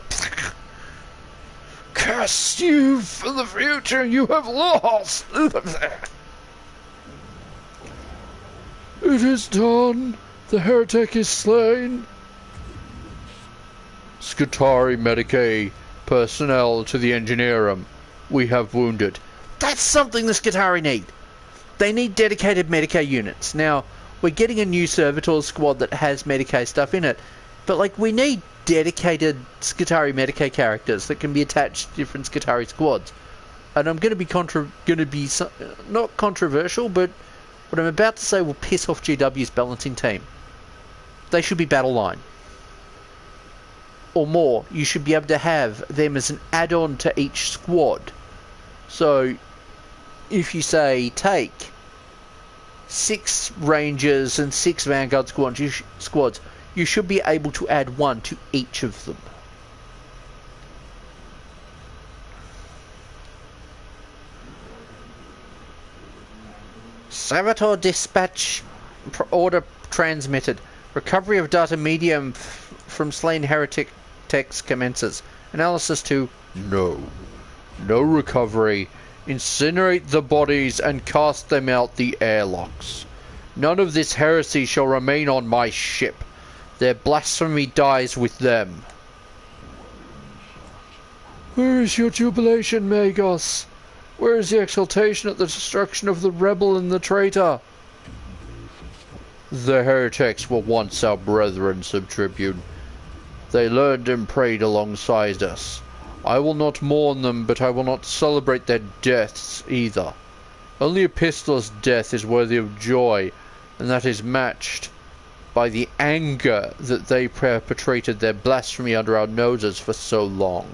Curse you for the future you have lost. It is done. The heretic is slain. Skitari Medicae personnel to the engineer room. We have wounded. That's something the Skitari need. They need dedicated Medicae units. Now, we're getting a new Servitor squad that has Medicae stuff in it, but like we need dedicated Skitari Medicae characters that can be attached to different Skitari squads. And I'm going to be not controversial, but what I'm about to say will piss off GW's balancing team. They should be battle line. Or more. You should be able to have them as an add-on to each squad. So, if you say, take 6 Rangers and 6 Vanguard squads, you should be able to add 1 to each of them. Servitor dispatch order transmitted. Recovery of data medium from slain heretics commences. Analysis to no. No recovery. Incinerate the bodies and cast them out the airlocks. None of this heresy shall remain on my ship. Their blasphemy dies with them. Where is your jubilation, Magos? Where is the exultation at the destruction of the rebel and the traitor? The heretics were once our brethren, Sub-Tribune. They learned and prayed alongside us. I will not mourn them, but I will not celebrate their deaths either. Only a pistol's death is worthy of joy, and that is matched by the anger that they perpetrated their blasphemy under our noses for so long.